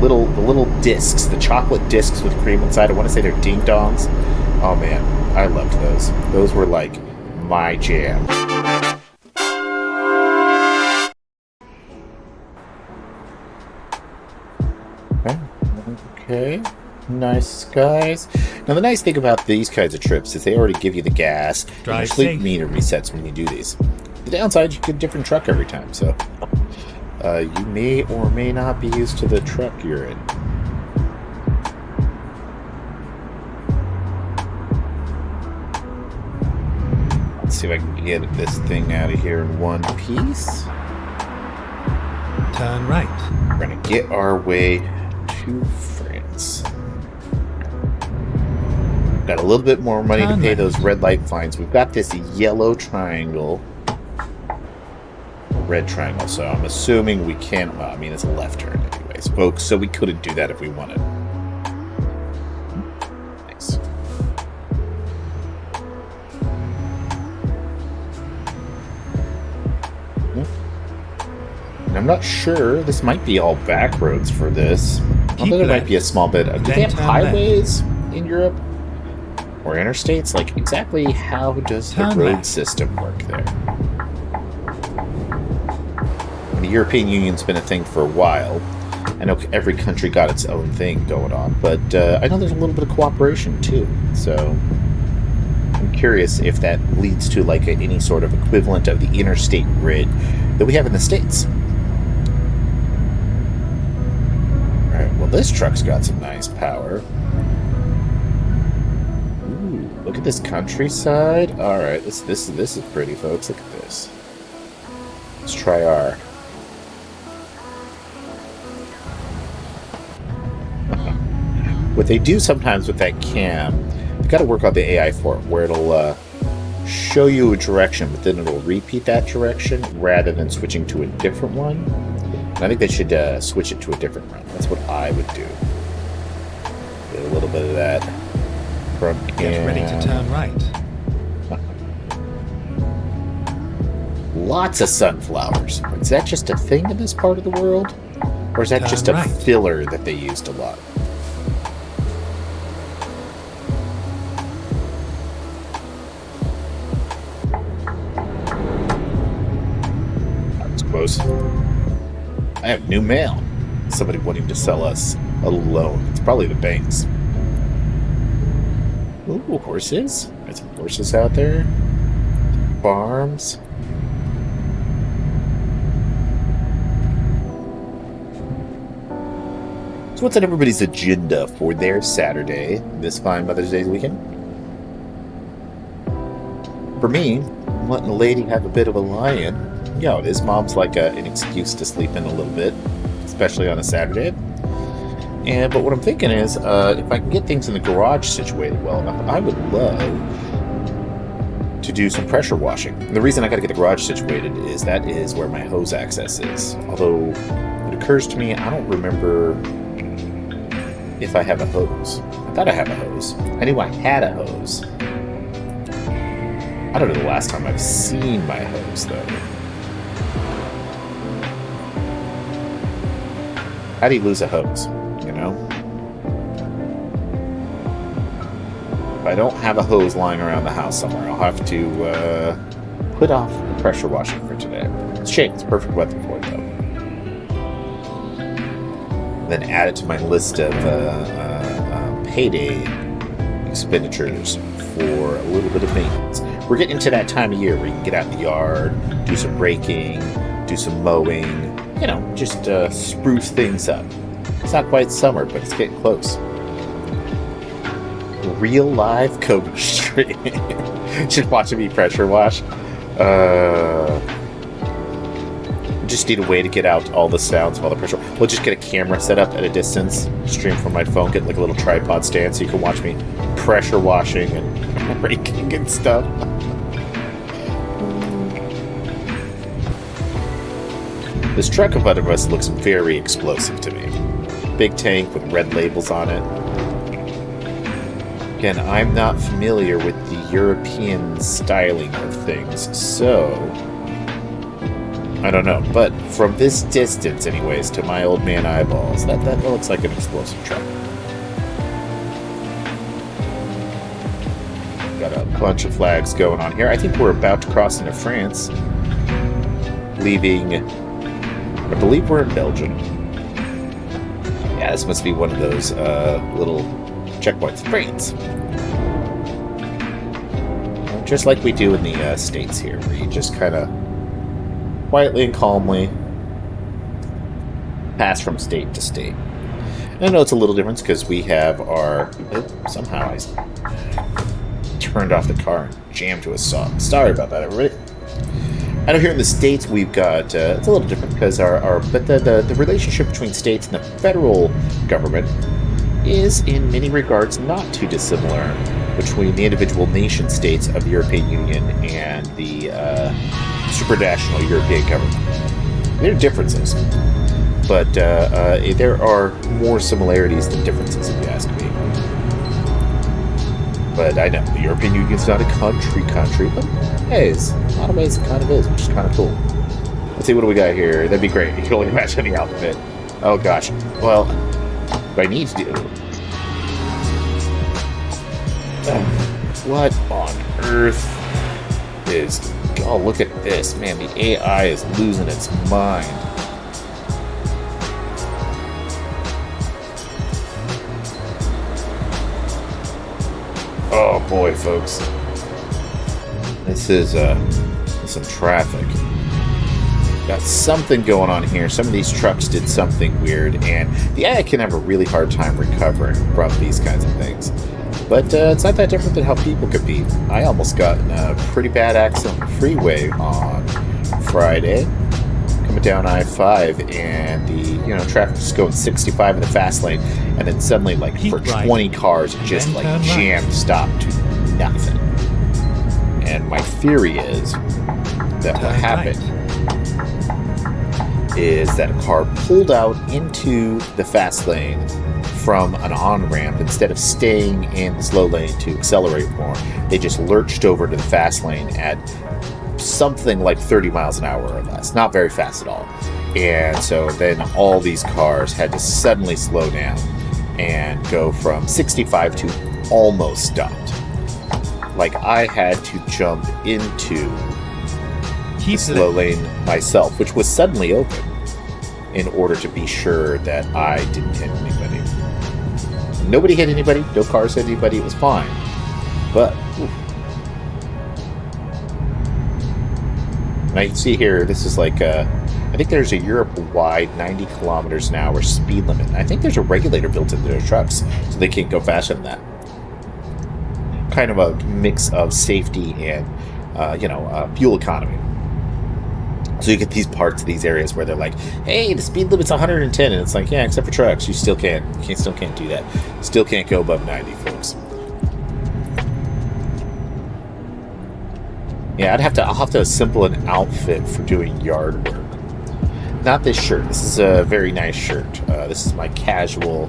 little discs, the chocolate discs with cream inside. I want to say they're ding dongs. Oh man, I loved those. Those were like my jam. Okay. Nice skies. Now the nice thing about these kinds of trips is they already give you the gas. And your sleep meter resets when you do these. The downside, you get a different truck every time, so you may or may not be used to the truck you're in. Let's see if I can get this thing out of here in one piece. Turn right. We're gonna get our way to France. Got a little bit more money to pay those red light fines. We've got this yellow triangle, red triangle, so I'm assuming we can. Well, I mean, it's a left turn anyways, folks, so we couldn't do that if we wanted. Nice. And I'm not sure. This might be all back roads for this. Although there might be a small bit. Do they have highways in Europe? Or interstates? Like, exactly how does the road system work there? The European Union's been a thing for a while. I know every country got its own thing going on, but I know there's a little bit of cooperation too. So I'm curious if that leads to like any sort of equivalent of the interstate grid that we have in the States. All right, well, this truck's got some nice power. Ooh, look at this countryside. All right, this is pretty, folks. Look at this. Let's try our. What they do sometimes with that cam, you've got to work on the AI for it, where it'll show you a direction, but then it'll repeat that direction rather than switching to a different one. And I think they should switch it to a different one. That's what I would do. Get a little bit of that front cam. Get ready to turn right. Lots of sunflowers. Is that just a thing in this part of the world? Or is that just a filler that they used a lot? Close. I have new mail. Somebody wanting to sell us a loan. It's probably the banks. Ooh, horses. There's some horses out there. Farms. So what's on everybody's agenda for their Saturday, this fine Mother's Day weekend? For me, I'm letting the lady have a bit of a lie-in. Yeah, it is. Mom's like an excuse to sleep in a little bit, especially on a Saturday. But what I'm thinking is, if I can get things in the garage situated well enough, I would love to do some pressure washing. And the reason I got to get the garage situated is that is where my hose access is. Although it occurs to me, I don't remember if I have a hose. I thought I had a hose. I knew I had a hose. I don't know the last time I've seen my hose, though. How do you lose a hose, you know? If I don't have a hose lying around the house somewhere, I'll have to put off the pressure washing for today. It's a shame. It's perfect weather for it, though. Then add it to my list of payday expenditures for a little bit of maintenance. We're getting into that time of year where you can get out in the yard, do some raking, do some mowing, you know, just spruce things up. It's not quite summer, but it's getting close. Real live Cobra stream. Just watching me pressure wash. Just need a way to get out all the sounds of all the pressure. We'll just get a camera set up at a distance, stream from my phone, get like a little tripod stand so you can watch me pressure washing and raking and stuff. This truck in front of us looks very explosive to me. Big tank with red labels on it. Again, I'm not familiar with the European styling of things, so I don't know, but from this distance, anyways, to my old man eyeballs, that looks like an explosive truck. Got a bunch of flags going on here. I think we're about to cross into France, leaving. I believe we're in Belgium. Yeah, this must be one of those little checkpoints. France. Just like we do in the States here, where you just kind of quietly and calmly pass from state to state. And I know it's a little different because we have our... somehow I turned off the car and jammed to a saw. Sorry about that, everybody. I know here in the States we've got... it's a little different because but the relationship between states and the federal government is in many regards not too dissimilar between the individual nation states of the European Union and the supranational European government. There are differences, but there are more similarities than differences, if you ask me. But I know the European Union is not a country, but hey, in a lot of ways it kind of is, which is kind of cool. Let's see, what do we got here? That'd be great. You can only imagine the outfit. Oh gosh. Well, what I need to do... what on earth is... Oh, look at this. Man, the AI is losing its mind. Oh boy, folks. This is some traffic. Got something going on here. Some of these trucks did something weird, and the AI can have a really hard time recovering from these kinds of things. But it's not that different than how people could be. I almost got in a pretty bad accident on the freeway on Friday, coming down I-5, and the traffic was going 65 in the fast lane, and then suddenly, like, for 20 cars, it just like jammed, stopped to nothing. And my theory is that what happened is that a car pulled out into the fast lane from an on-ramp. Instead of staying in the slow lane to accelerate more, they just lurched over to the fast lane at something like 30 miles an hour or less. Not very fast at all. And so then all these cars had to suddenly slow down and go from 65 to almost stopped. Like, I had to jump into the slow lane myself, which was suddenly open, in order to be sure that I didn't hit anybody. Nobody hit anybody, no cars hit anybody, it was fine. But, now you can see here, this is like, I think there's a Europe-wide 90 kilometers an hour speed limit. I think there's a regulator built into their trucks, so they can't go faster than that. Kind of a mix of safety and, fuel economy. So you get these parts of these areas where they're like, hey, the speed limit's 110, and it's like, yeah, except for trucks, you still can't do that. Still can't go above 90, folks. Yeah, I'll have to assemble an outfit for doing yard work. Not this shirt. This is a very nice shirt. This is my casual,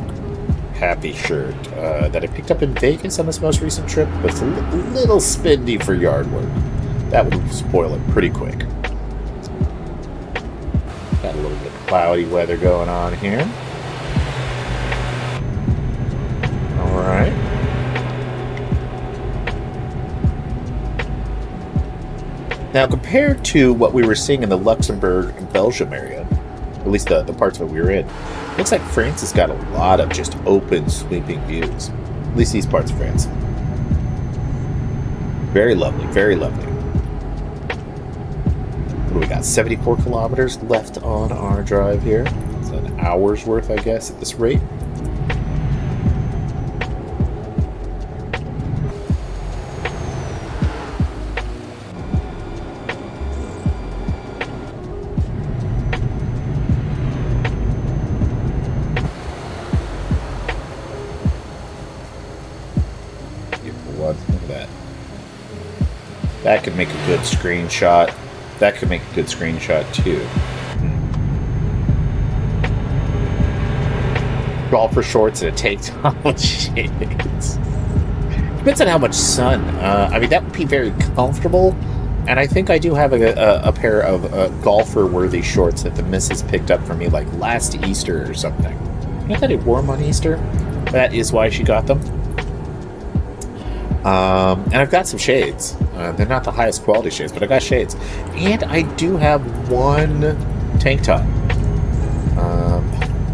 happy shirt that I picked up in Vegas on this most recent trip, but it's a little spendy for yard work. That would spoil it pretty quick. Got a little bit of cloudy weather going on here. Alright. Now, compared to what we were seeing in the Luxembourg and Belgium area, at least the parts that we were in, looks like France has got a lot of just open, sweeping views. At least these parts of France. Very lovely, very lovely. What do we got? 74 kilometers left on our drive here. It's an hour's worth, I guess, at this rate. Look at that. That could make a good screenshot. That could make a good screenshot too. Golf for shorts and a tank top with shades. Depends on how much sun. I mean, that would be very comfortable, And I think I do have a pair of golfer-worthy shorts that the missus picked up for me like last Easter or something. Not that it wore them on Easter. That is why she got them. And I've got some shades. They're not the highest quality shades, but I got shades. And I do have one tank top.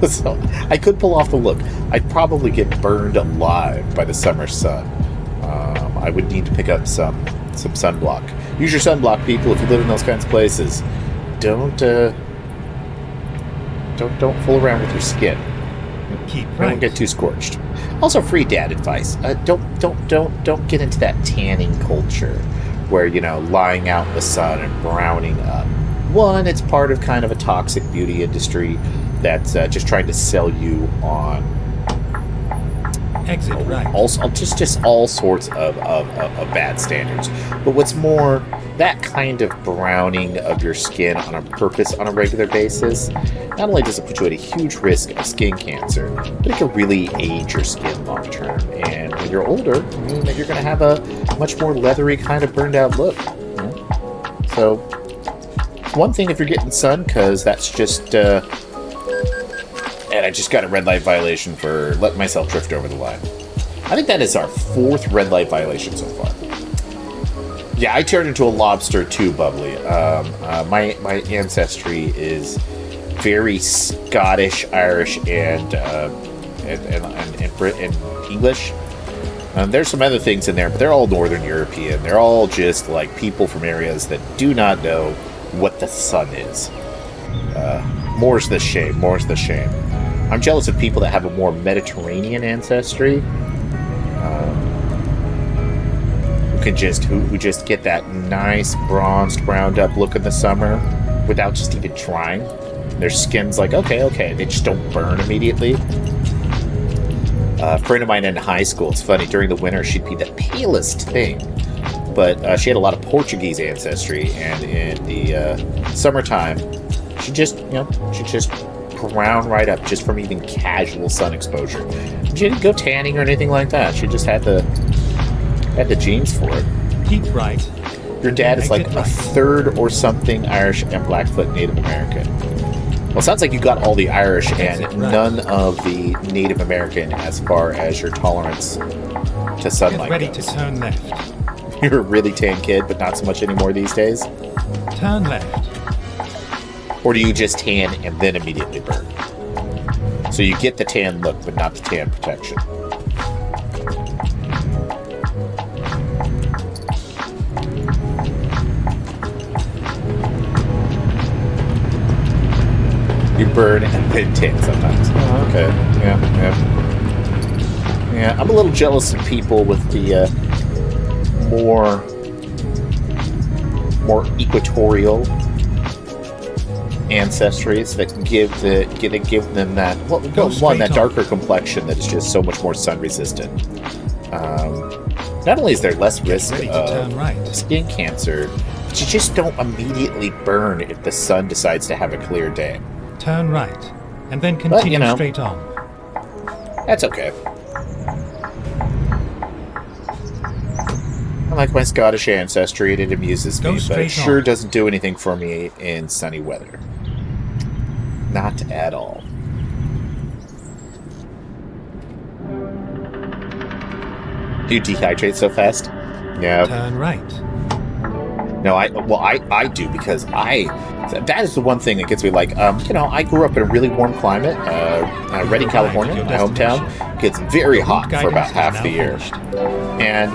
So I could pull off the look. I'd probably get burned alive by the summer sun. I would need to pick up some sunblock. Use your sunblock, people, if you live in those kinds of places. Don't fool around with your skin. Don't get too scorched. Also, free dad advice. Don't get into that tanning culture where, you know, lying out in the sun and browning up. One, it's part of kind of a toxic beauty industry that's just trying to sell you on exit right. Also, just all sorts of bad standards. But what's more, that kind of browning of your skin on a purpose on a regular basis, not only does it put you at a huge risk of skin cancer, but it can really age your skin long term. And when you're older, I mean, you're going to have a much more leathery kind of burned out look. You know? So, one thing if you're getting sun, because that's just... and I just got a red light violation for letting myself drift over the line. I think that is our 4th red light violation so far. Yeah, I turned into a lobster too, Bubbly. My ancestry is very Scottish, Irish, and English. There's some other things in there, but they're all Northern European. They're all just like people from areas that do not know what the sun is. More's the shame. More's the shame. I'm jealous of people that have a more Mediterranean ancestry, who just get that nice bronzed, browned up look in the summer without just even trying. Their skin's like okay, they just don't burn immediately. A friend of mine in high school, it's funny, during the winter she'd be the palest thing, but she had a lot of Portuguese ancestry, and in the summertime she just brown right up just from even casual sun exposure. She didn't go tanning or anything like that. She just had the genes for it. Keep right. Your dad is like a third or something Irish and Blackfoot Native American. Well, it sounds like you got all the Irish and none of the Native American as far as your tolerance to sunlight Get ready goes. to turn left. You're a really tan kid, but not so much anymore these days? Turn left. Or do you just tan and then immediately burn? So you get the tan look, but not the tan protection. You burn and then tan sometimes. Oh, okay. Yeah, I'm a little jealous of people with the more equatorial ancestries that give them that that darker complexion that is just so much more sun resistant. Not only is there less risk of skin cancer, but you just don't immediately burn if the sun decides to have a clear day. Turn right, and then continue straight on. That's okay. I like my Scottish ancestry, and it amuses me, but it sure doesn't do anything for me in sunny weather. Not at all. Do you dehydrate so fast? Yeah. Turn right. No, I do, because that is the one thing that gets me, like, I grew up in a really warm climate, Redding, California, my hometown. It gets very hot for about half the year. And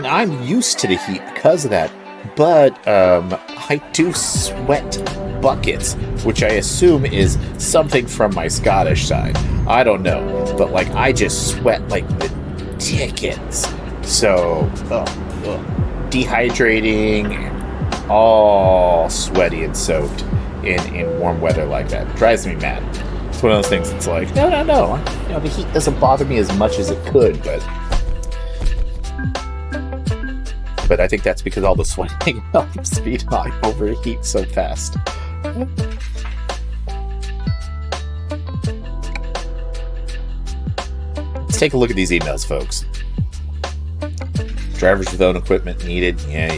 I'm used to the heat because of that, but I do sweat buckets, which I assume is something from my Scottish side. I don't know, but like I just sweat like the dickens. So dehydrating, all sweaty and soaked in warm weather like that drives me mad. It's one of those things that's like, no. The heat doesn't bother me as much as it could, but I think that's because all the sweating helps me not overheat so fast. Let's take a look at these emails, folks. Drivers with own equipment needed. Yeah.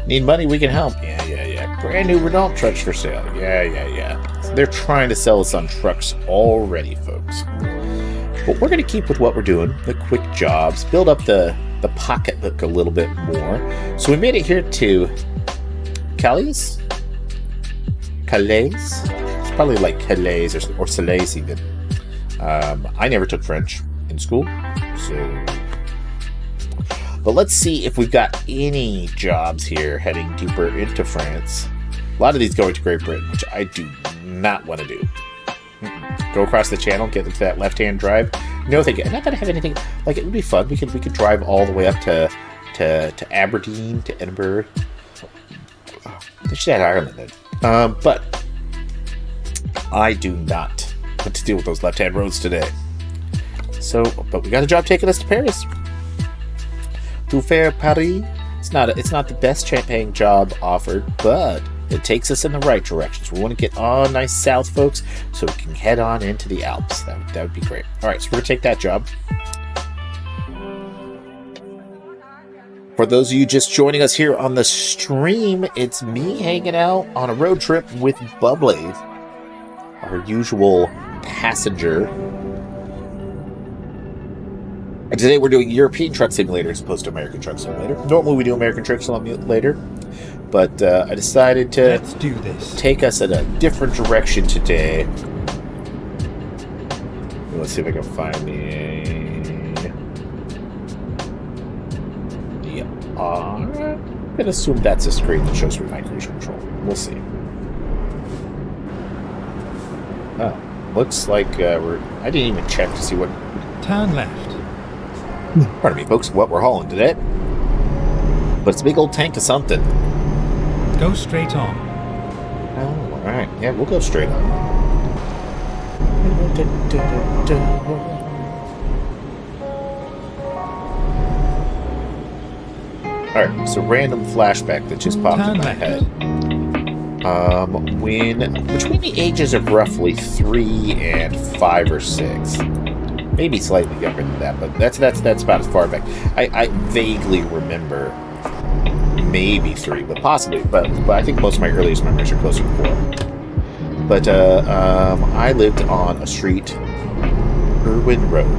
Need money? We can help. Yeah. Brand new Renault trucks for sale. Yeah. So they're trying to sell us on trucks already, folks. But we're going to keep with what we're doing, the quick jobs, build up the pocketbook a little bit more. So we made it here to Calais? It's probably like Calais or Calais even. I never took French in school, so... But let's see if we've got any jobs here heading deeper into France. A lot of these going to Great Britain, which I do not want to do. Go across the channel, get into that left-hand drive. No, thank you. I'm not going to have anything... Like, it would be fun. We could drive all the way up to Aberdeen, to Edinburgh. They should add Ireland then. But I do not want to deal with those left-hand roads today. So, but we got a job taking us to Paris. To faire Paris. It's not the best paying job offered, but it takes us in the right direction. So we want to get on nice south, folks, so we can head on into the Alps. That would be great. All right, so we're going to take that job. For those of you just joining us here on the stream, it's me hanging out on a road trip with Bubbly, our usual passenger. And today we're doing European Truck Simulator as opposed to American Truck Simulator. Normally we do American Truck Simulator, but I decided to Let's do this. Take us in a different direction today. Let's see if I can find I'm going to assume that's a screen that shows me my cruise control. We'll see. Oh, looks like I didn't even check to see what... Turn left. Pardon me, folks, what we're hauling today. But it's a big old tank of something. Go straight on. Oh, alright. Yeah, we'll go straight on. Alright, so random flashback that just popped in my head. When between the ages of roughly 3 and 5 or 6, maybe slightly younger than that, but that's about as far back. I vaguely remember maybe 3, but possibly, but I think most of my earliest memories are closer to 4. But I lived on a street, Irwin Road.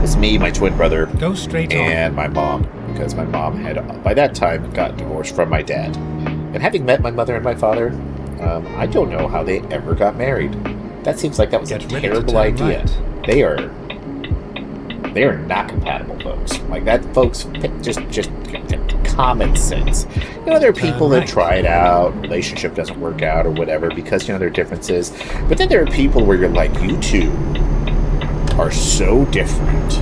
It's me, my twin brother, go straight and my mom, because my mom had by that time gotten divorced from my dad. And having met my mother and my father, I don't know how they ever got married. That seems like that was a terrible idea. Right. They are not compatible, folks. Like that, folks. Just common sense. You know, there are people that try it out, relationship doesn't work out or whatever because there are differences. But then there are people where you're like, you two are so different,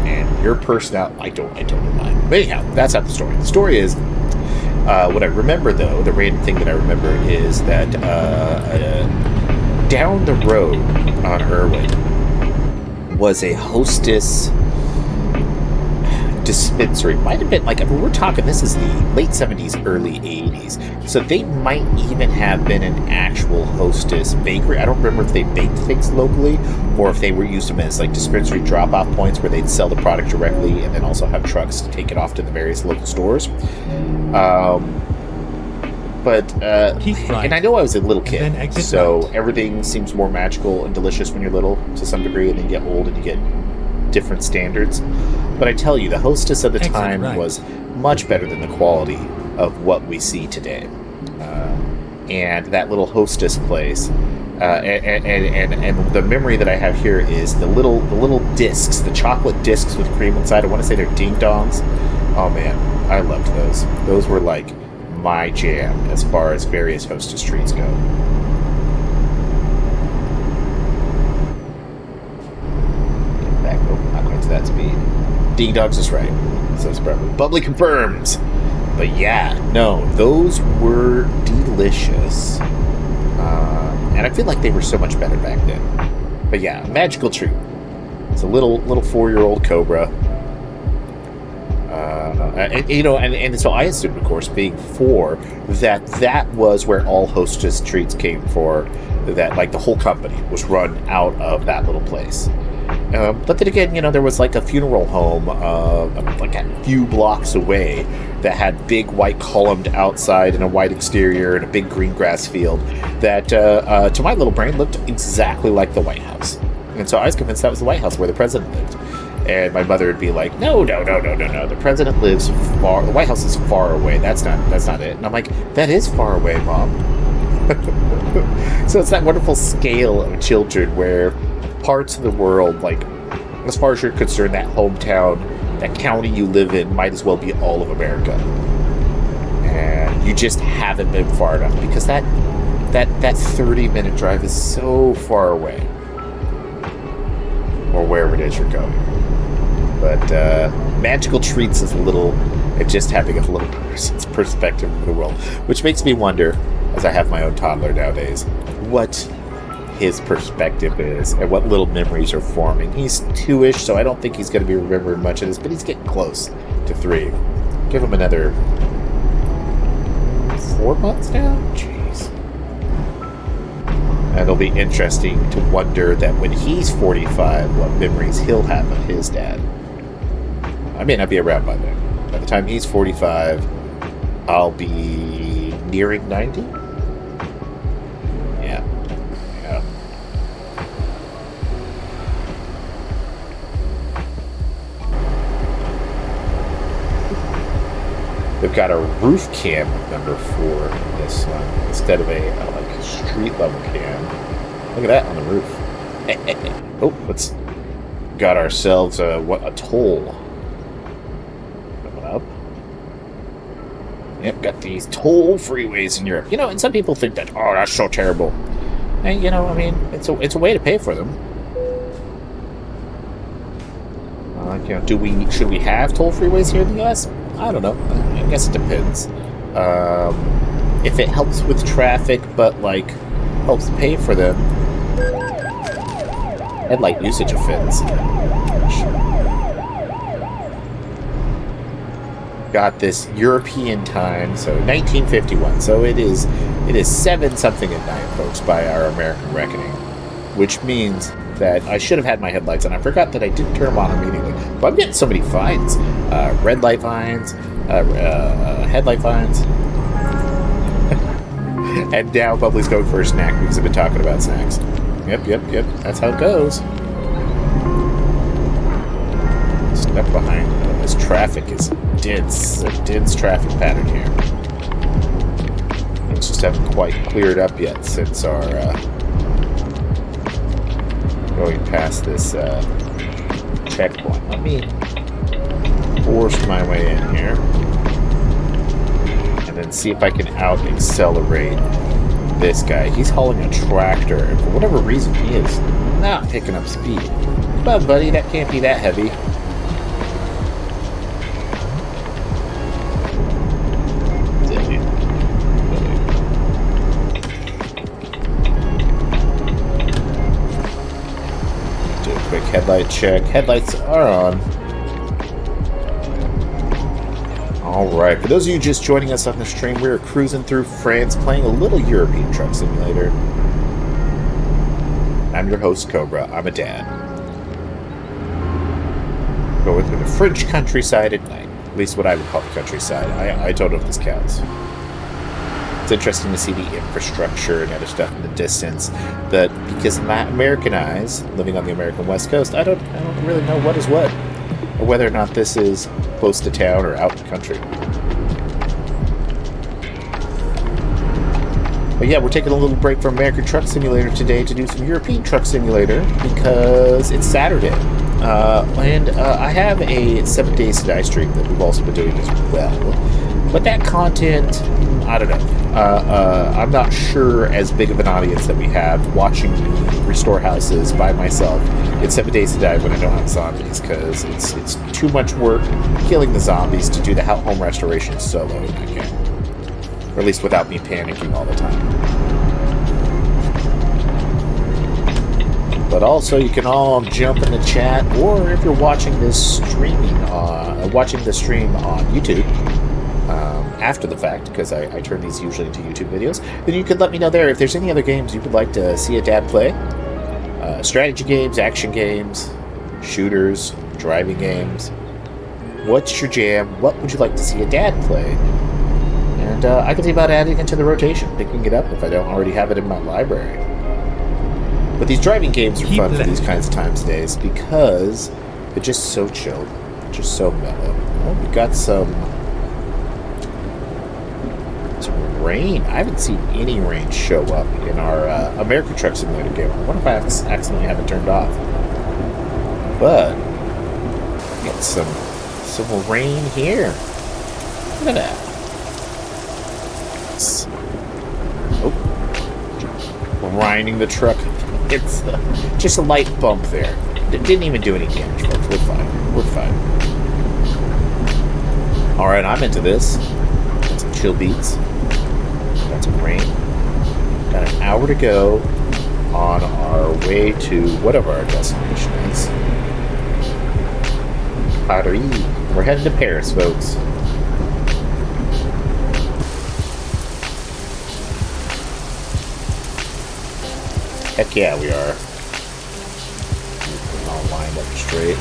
and your personality. I don't know why. But anyhow, that's not the story. The story is. What I remember, though, the random thing that I remember is that down the road on Irwin was a Hostess dispensary. Might have been, we're talking, this is the late 70s, early 80s. So they might even have been an actual Hostess bakery. I don't remember if they baked things locally or if they were used them as dispensary drop-off points where they'd sell the product directly and then also have trucks to take it off to the various local stores. And I know I was a little kid, so everything seems more magical and delicious when you're little to some degree, and then you get old and you get different standards. But I tell you, the Hostess of the time was much better than the quality of what we see today. And that little Hostess place, and the memory that I have here is the little discs, the chocolate discs with cream inside. I want to say they're ding dongs. Oh man, I loved those. Those were my jam as far as various Hostess treats go. Get back, not quite to that speed. Ding dongs is right. So it's probably Bubbly confirms. But yeah, no, those were delicious. And I feel like they were so much better back then. But yeah, magical treat. It's a little 4-year-old Cobra. And so I assumed, of course, being 4, that was where all Hostess treats came for. That the whole company was run out of that little place. But then again, there was like a funeral home like a few blocks away that had big white columned outside and a white exterior and a big green grass field that, to my little brain, looked exactly like the White House. And so I was convinced that was the White House where the president lived. And my mother would be like, no. The president lives far. The White House is far away. That's not it. And I'm like, that is far away, Mom. So it's that wonderful scale of children where parts of the world, like, as far as you're concerned, that hometown, that county you live in might as well be all of America. And you just haven't been far enough because that 30-minute drive is so far away. Or wherever it is you're going. But magical treats is just having a little person's perspective of the world, which makes me wonder, as I have my own toddler nowadays, what his perspective is and what little memories are forming. He's 2-ish, so I don't think he's going to be remembering much of this, but he's getting close to 3. Give him another 4 months now? Jeez. And it'll be interesting to wonder that when he's 45, what memories he'll have of his dad. I may not be around by then. By the time he's 45, I'll be nearing 90? Yeah. They've got a roof cam number 4 in this one instead of a street level cam. Look at that on the roof. Oh, let's got ourselves a toll. Up. Yep, got these toll freeways in Europe. And some people think that, oh, that's so terrible. And, it's a way to pay for them. Should we have toll freeways here in the U.S.? I don't know. I guess it depends. If it helps with traffic, but helps pay for them, headlight usage offense. Got this European time, so 1951. So it is 7-something at night, folks, by our American reckoning, which means that I should have had my headlights on. I forgot that I didn't turn them on immediately. But I'm getting so many fines: red light fines, headlight fines, and now Bubbly's going for a snack because I've been talking about snacks. Yep. That's how it goes. Step behind. This traffic is dense. A dense traffic pattern here. Things just haven't quite cleared up yet since our going past this checkpoint. Let me force my way in here and then see if I can out-accelerate this guy. He's hauling a tractor, and for whatever reason, he is not picking up speed. But, buddy, that can't be that heavy. Headlight check. Headlights are on. Alright, for those of you just joining us on the stream, we're cruising through France playing a little European Truck Simulator. I'm your host, Cobra. I'm a dad. Going through the French countryside at night. At least what I would call the countryside. I don't know if this counts. It's interesting to see the infrastructure and other stuff in the distance. But because my American eyes, living on the American West Coast, I don't really know what is what, or whether or not this is close to town or out in the country. But yeah, we're taking a little break from American Truck Simulator today to do some European Truck Simulator because it's Saturday. And I have a 7 Days to Die stream that we've also been doing as well. But that content, I don't know. I'm not sure as big of an audience that we have watching me restore houses by myself in 7 Days to Die when I don't have zombies, because it's too much work killing the zombies to do the home restoration solo in that game. Or at least without me panicking all the time. But also, you can all jump in the chat, or if you're watching this stream on YouTube, after the fact, because I turn these usually into YouTube videos, then you could let me know there if there's any other games you would like to see a dad play. Strategy games, action games, shooters, driving games. What's your jam? What would you like to see a dad play? And I can see about adding it to the rotation, picking it up if I don't already have it in my library. But these driving games are fun for these kinds of times and days because they're just so chilled, just so mellow. Oh, we got some rain. I haven't seen any rain show up in our American Truck Simulator game. I wonder if I accidentally have it turned off. But we got some rain here. Look at that. Oh, grinding the truck. It's just a light bump there. It didn't even do any damage, folks. We're fine. We're fine. All right, I'm into this. Got some chill beats. Got some rain. Got an hour to go on our way to whatever our destination is. Paris. We're heading to Paris, folks. Heck yeah, we are. All lined up straight.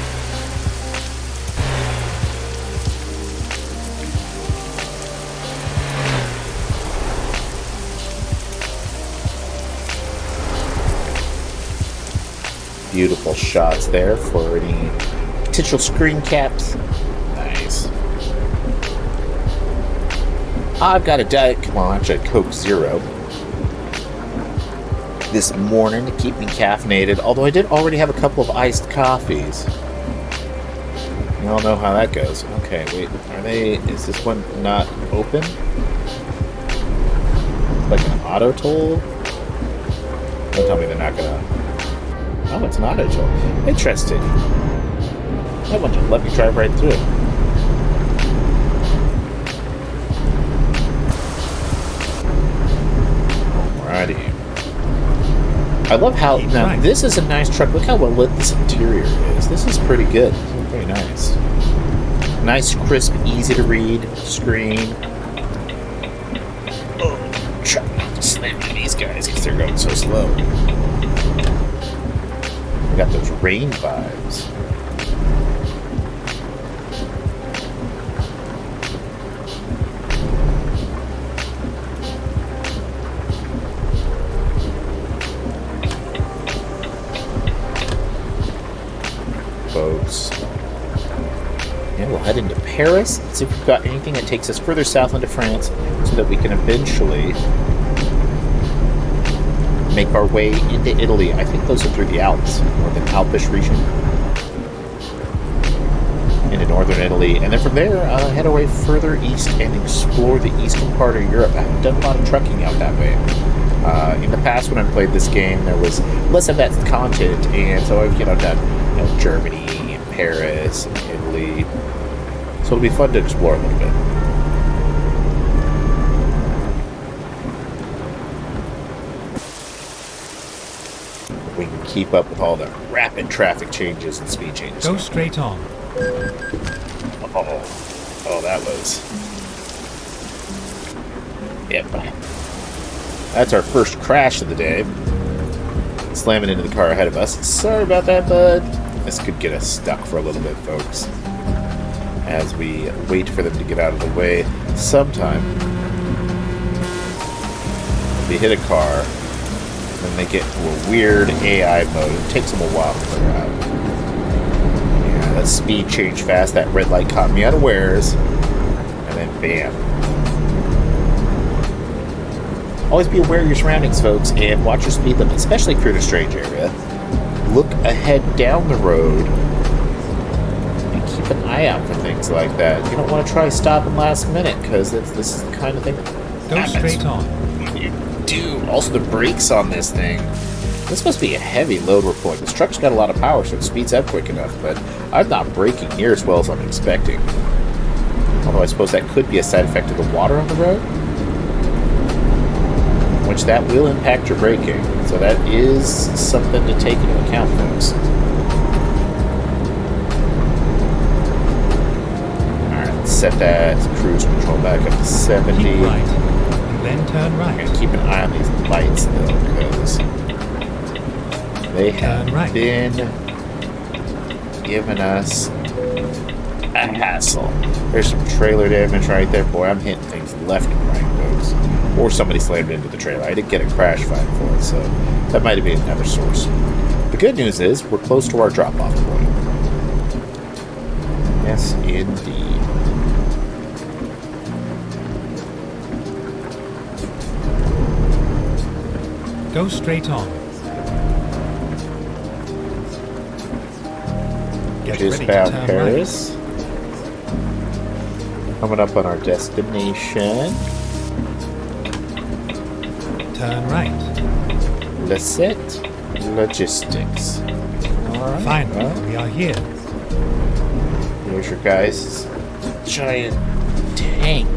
Beautiful shots there for any potential screen caps. Nice. I've got a Diet Coke Zero this morning to keep me caffeinated, although I did already have a couple of iced coffees. You all know how that goes. Okay, wait, is this one not open? Like an auto toll? Don't tell me they're not gonna... Oh, it's an auto toll. Interesting. That one just let me drive right through it. Alrighty. I love how... Now, this is a nice truck. Look how well lit this interior is. This is pretty good. This is very nice. Nice, crisp, easy to read screen. Oh, try not to slam into these guys because they're going so slow. We got those rain vibes. Folks. And we'll head into Paris. Let's see if we've got anything that takes us further south into France so that we can eventually make our way into Italy. I think those are through the Alps, or the Alpish region. Into northern Italy. And then from there, head our way further east and explore the eastern part of Europe. I haven't done a lot of trucking out that way. In the past, when I played this game, there was less of that content, and so I've done Germany, and Paris, and Italy. So it'll be fun to explore a little bit. We can keep up with all the rapid traffic changes and speed changes. Go straight on. Oh, that was... Yep. That's our first crash of the day. Slamming into the car ahead of us. Sorry about that, bud. This could get us stuck for a little bit, folks. As we wait for them to get out of the way. Sometime they hit a car, then they get into a weird AI mode. It takes them a while to clear out. Yeah, that speed changed fast. That red light caught me unawares. And then bam. Always be aware of your surroundings, folks, and watch your speed limit, especially if you're in a strange area. Look ahead down the road and keep an eye out for things like that. You don't want to try stopping last minute, because this is the kind of thing that Go straight on. You do. Also, the brakes on this thing. This must be a heavy load we're pulling. This truck's got a lot of power, so it speeds up quick enough, but I'm not braking near as well as I'm expecting. Although I suppose that could be a side effect of the water on the road, which that will impact your braking. So that is something to take into account, folks. Alright, let's set that cruise control back up to 70. Keep right, and then turn I'm right. going to keep an eye on these lights, though, because They have Turn right. been giving us a hassle. There's some trailer damage right there. Boy, I'm hitting things left and right, folks. Or somebody slammed into the trailer. I didn't get a crash fine for it, so that might have been another source. The good news is we're close to our drop-off point. Yes, indeed. Go straight on. Get Just ready to found turn Paris. Coming up on our destination. right. Turn right. Lisette Logistics. Alright, Finally, well, we are here. here's your guys' giant tank.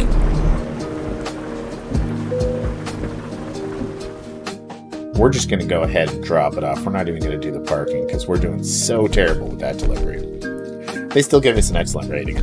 We're just going to go ahead and drop it off. We're not even going to do the parking because we're doing so terrible with that delivery. They still give us an excellent rating.